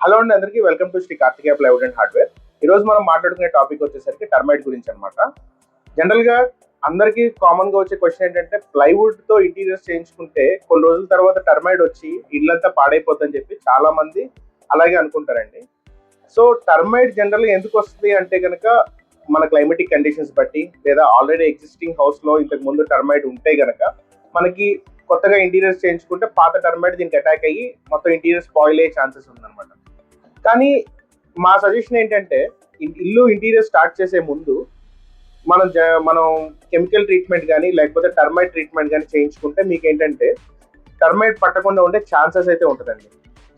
Hello అండి, అందరికీ welcome to Shri Karthikeya plywood and hardware. ఈ రోజు మనం మాట్లాడుకునే టాపిక్ వచ్చేసరికి టర్మైట్ గురించి అనమాట. జనరల్ గా అందరికీ కామన్ గా వచ్చే క్వశ్చన్ ఏంటంటే, ప్లైవుడ్ తో ఇంటీరియర్స్ చేయించుకుంటే కొన్ని రోజుల తర్వాత టర్మైట్ వచ్చి ఇల్లంతా పాడైపోతుందని చెప్పి చాలా మంది అలాగే అనుకుంటారండి. సో టర్మైట్ జనరల్ గా ఎందుకు వస్తుంది అంటే కనుక, మన క్లైమేటిక్ కండిషన్స్ బట్టి లేదా ఆల్రెడీ ఎగ్జిస్టింగ్ హౌస్ లో ఇంతకు ముందు టర్మైట్ ఉంటే గనక మనకి కొత్తగా ఇంటీరియర్స్ చేయించుకుంటే పాత టర్మైట్ దీనికి అటాక్ అయ్యి మొత్తం ఇంటీరియర్ స్పాయిల్ అయ్యే ఛాన్సెస్ ఉందన్నమాట. కానీ మా సజెషన్ ఏంటంటే, ఇల్లు ఇంటీరియర్ స్టార్ట్ చేసే ముందు మనం కెమికల్ ట్రీట్మెంట్ కానీ లేకపోతే టర్మైట్ ట్రీట్మెంట్ కానీ చేయించుకుంటే మీకు ఏంటంటే టర్మైట్ పట్టకుండా ఉండే ఛాన్సెస్ అయితే ఉంటుందండి.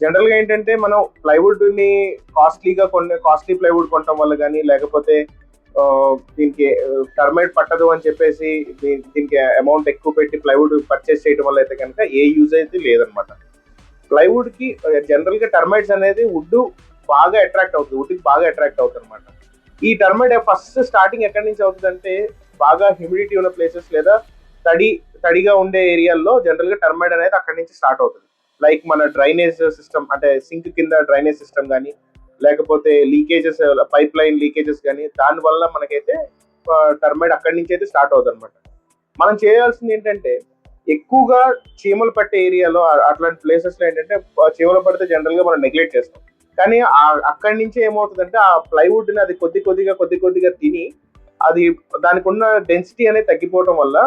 జనరల్గా ఏంటంటే మనం ప్లైవుడ్ని కాస్ట్లీ ప్లైవుడ్ కొనడం వల్ల కానీ లేకపోతే దీనికి టర్మైట్ పట్టదు అని చెప్పేసి దీనికి అమౌంట్ ఎక్కువ పెట్టి ప్లైవుడ్ పర్చేస్ చేయడం వల్ల అయితే కనుక ఏ యూజ్ అయితే లేదనమాట. ప్లైవుడ్ కి జనరల్ గా టర్మైట్స్ అనేది వుడ్ బాగా అట్రాక్ట్ అవుతుంది, వుడ్ కి బాగా అట్రాక్ట్ అవుతుంది అనమాట. ఈ టర్మైట్ ఫస్ట్ స్టార్టింగ్ ఎక్కడి నుంచి అవుతుంది అంటే, బాగా హ్యూమిడిటీ ఉన్న ప్లేసెస్ లేదా తడిగా ఉండే ఏరియాల్లో జనరల్ గా టర్మైట్ అనేది అక్కడి నుంచి స్టార్ట్ అవుతుంది. లైక్ మన డ్రైనేజ్ సిస్టమ్ అంటే సింక్ కింద డ్రైనేజ్ సిస్టమ్ కానీ లేకపోతే లీకేజెస్, పైప్ లైన్ లీకేజెస్ కానీ, దానివల్ల మనకైతే టర్మైట్ అక్కడి నుంచి అయితే స్టార్ట్ అవుతుంది అనమాట. మనం చేయాల్సింది ఏంటంటే, ఎక్కువగా చీమలు పట్టే ఏరియాలో అట్లాంటి ప్లేసెస్ లో ఏంటంటే చీమలు పడితే జనరల్ గా మనం నెగ్లెక్ట్ చేస్తాం. కానీ అక్కడి నుంచి ఏమవుతుందంటే ఆ ప్లైవుడ్ ని అది కొద్ది కొద్దిగా తిని అది దానికి ఉన్న డెన్సిటీ అనేది తగ్గిపోవడం వల్ల,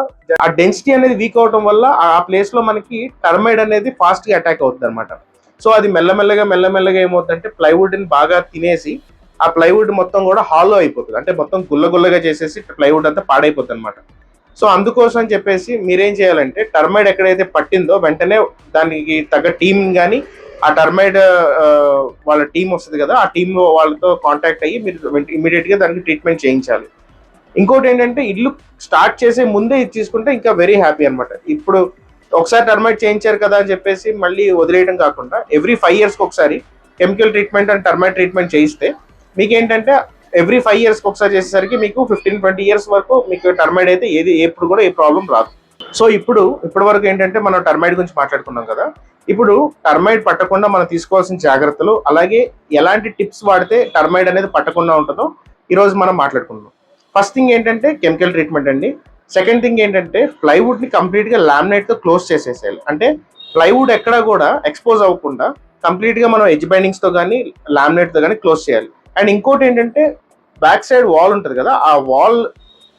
ఆ డెన్సిటీ అనేది వీక్ అవడం వల్ల ఆ ప్లేస్ లో మనకి టర్మైడ్ అనేది ఫాస్ట్ గా అటాక్ అవుతుంది అనమాట. సో అది మెల్లమెల్లగా ఏమవుతుందంటే ప్లైవుడ్ ని బాగా తినేసి ఆ ప్లైవుడ్ మొత్తం కూడా హాలో అయిపోతుంది, అంటే మొత్తం గుల్లగా చేసేసి ప్లైవుడ్ అంతా పాడైపోతుంది అనమాట. సో అందుకోసం అని చెప్పేసి మీరేం చేయాలంటే, టర్మైడ్ ఎక్కడైతే పట్టిందో వెంటనే దానికి తగ్గ టీం కానీ ఆ టర్మైడ్ వాళ్ళ టీం వస్తుంది కదా, ఆ టీం వాళ్ళతో కాంటాక్ట్ అయ్యి మీరు ఇమీడియట్ గా దానికి ట్రీట్మెంట్ చేయించాలి. ఇంకోటి ఏంటంటే, ఇల్లు స్టార్ట్ చేసే ముందే ఇది తీసుకుంటే ఇంకా వెరీ హ్యాపీ అనమాట. ఇప్పుడు ఒకసారి టర్మైట్ చేయించారు కదా అని చెప్పేసి మళ్ళీ వదిలేయడం కాకుండా ఎవ్రీ 5 years ఒకసారి chemical treatment and termite treatment చేయిస్తే మీకు ఏంటంటే ఎవ్రీ 5 years ఒకసారి చేసేసరికి మీకు 15-20 years వరకు మీకు టర్మైట్ అయితే ఎప్పుడు కూడా ఏ ప్రాబ్లం రాదు. సో ఇప్పటి వరకు ఏంటంటే మనం టర్మైట్ గురించి మాట్లాడుకున్నాం కదా. ఇప్పుడు టర్మైట్ పట్టకుండా మనం తీసుకోవాల్సిన జాగ్రత్తలు, అలాగే ఎలాంటి టిప్స్ వాడితే టర్మైట్ అనేది పట్టకుండా ఉంటుందో ఈరోజు మనం మాట్లాడుకుందాం. ఫస్ట్ థింగ్ ఏంటంటే కెమికల్ ట్రీట్మెంట్ అండి. సెకండ్ థింగ్ ఏంటంటే ప్లైవుడ్ ని కంప్లీట్ గా లామినేట్ తో క్లోజ్ చేసేసేయాలి. అంటే ప్లైవుడ్ ఎక్కడా కూడా ఎక్స్పోజ్ అవ్వకుండా కంప్లీట్ గా మనం ఎడ్జ్ బైండింగ్స్ తో కానీ లామినేట్ తో కానీ క్లోజ్ చేయాలి. అండ్ ఇంకోటి ఏంటంటే, బ్యాక్ సైడ్ వాల్ ఉంటుంది కదా, ఆ వాల్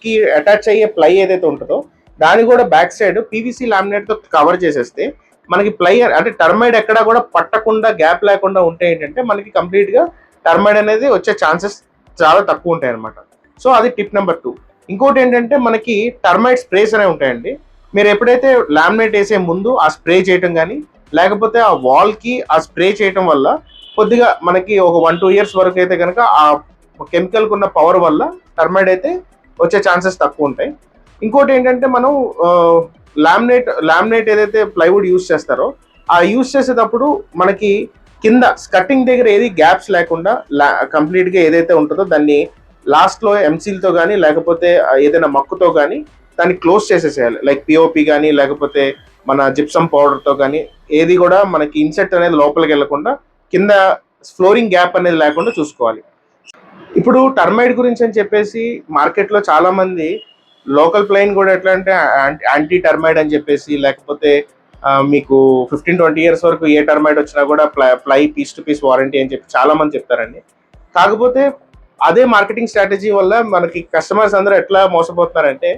కి అటాచ్ అయ్యే ప్లై ఏదైతే ఉంటుందో దాన్ని కూడా బ్యాక్ సైడ్ పీవీసీ లామినేట్ తో కవర్ చేసేస్తే మనకి ప్లై అంటే టర్మైడ్ ఎక్కడా కూడా పట్టకుండా గ్యాప్ లేకుండా ఉంటే ఏంటంటే మనకి కంప్లీట్ గా టర్మైడ్ అనేది వచ్చే ఛాన్సెస్ చాలా తక్కువ ఉంటాయి అనమాట. సో అది టిప్ నెంబర్ 2. ఇంకోటి ఏంటంటే, మనకి టర్మైట్ స్ప్రేస్ అనేవి ఉంటాయండి. మీరు ఎప్పుడైతే లామినేట్ వేసే ముందు ఆ స్ప్రే చేయటం కానీ లేకపోతే ఆ వాల్ కి ఆ స్ప్రే చేయటం వల్ల కొద్దిగా మనకి ఒక 1-2 years వరకు అయితే కనుక ఆ కెమికల్ కున్న పవర్ వల్ల టర్మైడ్ అయితే వచ్చే ఛాన్సెస్ తక్కువ ఉంటాయి. ఇంకోటి ఏంటంటే, మనం లామినేట్ ఏదైతే ప్లైవుడ్ యూజ్ చేస్తారో ఆ యూజ్ చేసేటప్పుడు మనకి కింద స్కట్టింగ్ దగ్గర ఏది గ్యాప్స్ లేకుండా కంప్లీట్ గా ఏదైతే ఉంటుందో దాన్ని లాస్ట్ లో ఎంసీల్తో కానీ లేకపోతే ఏదైనా మక్కుతో కానీ దాన్ని క్లోజ్ చేసేసేయాలి. లైక్ పిఓపి కానీ లేకపోతే మన జిప్సమ్ పౌడర్తో కానీ ఏది కూడా మనకి ఇన్సెట్ అనేది లోపలికి వెళ్లకుండా కింద ఫ్లోరింగ్ గ్యాప్ అనేది లేకుండా చూసుకోవాలి. ఇప్పుడు టర్మైట్ గురించి అని చెప్పేసి మార్కెట్లో చాలా మంది లోకల్ ప్లైన్ కూడా ఎట్లా అంటే యాంటీ టర్మైట్ అని చెప్పేసి, లేకపోతే మీకు 15-20 years వరకు ఏ టర్మైట్ వచ్చినా కూడా ply piece to piece warranty అని చెప్పి చాలా మంది చెప్తారండి. కాకపోతే అదే మార్కెటింగ్ స్ట్రాటజీ వల్ల మనకి కస్టమర్స్ అందరూ ఎట్లా మోసపోతున్నారంటే,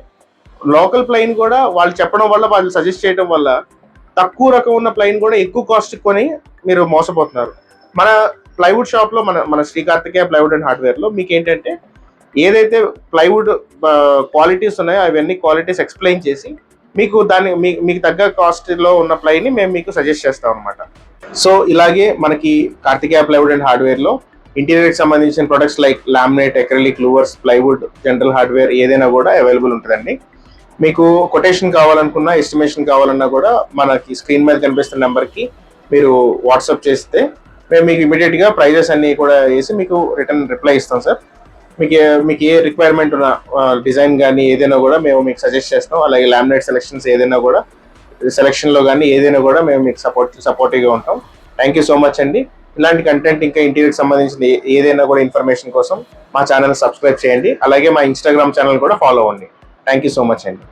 లోకల్ ప్లైన్ కూడా వాళ్ళు చెప్పడం వల్ల, వాళ్ళు సజెస్ట్ చేయడం వల్ల తక్కువ రకం ఉన్న ప్లైన్ కూడా ఎక్కువ కాస్ట్ కొని మీరు మోసపోతున్నారు. మన ప్లైవుడ్ షాప్ లో మన Shri Karthikeya plywood and hardware లో మీకు ఏంటంటే ఏదైతే ప్లైవుడ్ క్వాలిటీస్ ఉన్నాయో అవన్నీ క్వాలిటీస్ ఎక్స్ప్లెయిన్ చేసి మీకు మీకు తగ్గ కాస్ట్ లో ఉన్న ప్లైని మేము మీకు సజెస్ట్ చేస్తాం అనమాట. సో ఇలాగే మనకి కార్తికేయ ప్లైవుడ్ అండ్ హార్డ్వేర్ లో ఇంటీరియర్ కి సంబంధించిన products like laminate, acrylic, louvres, plywood, general hardware ఏదైనా కూడా అవైలబుల్ ఉంటుందండి. మీకు కొటేషన్ కావాలనుకున్నా, ఎస్టిమేషన్ కావాలన్నా కూడా మనకి స్క్రీన్ మీద కనిపిస్తున్న నెంబర్కి మీరు వాట్సాప్ చేస్తే మేము మీకు ఇమీడియట్ గా ప్రైజెస్ అన్ని కూడా వేసి మీకు రిటర్న్ రిప్లై ఇస్తాం సార్. మీకు ఏ రిక్వైర్మెంట్ ఉన్న డిజైన్ కానీ ఏదైనా కూడా మేము మీకు సజెస్ట్ చేస్తాం. అలాగే లామినేట్ సెలెక్షన్స్ ఏదైనా కూడా సెలెక్షన్ లో కానీ ఏదైనా కూడా మేము మీకు సపోర్టివ్గా ఉంటాం. థ్యాంక్ యూ సో మచ్ అండి. ఇలాంటి కంటెంట్ ఇంకా ఇంటీరియర్ సంబంధించిన ఏదైనా కూడా ఇన్ఫర్మేషన్ కోసం మా ఛానల్ సబ్స్క్రైబ్ చేయండి. అలాగే మా ఇన్స్టాగ్రామ్ ఛానల్ కూడా ఫాలో అవ్వండి. థ్యాంక్ యూ సో మచ్ అండి.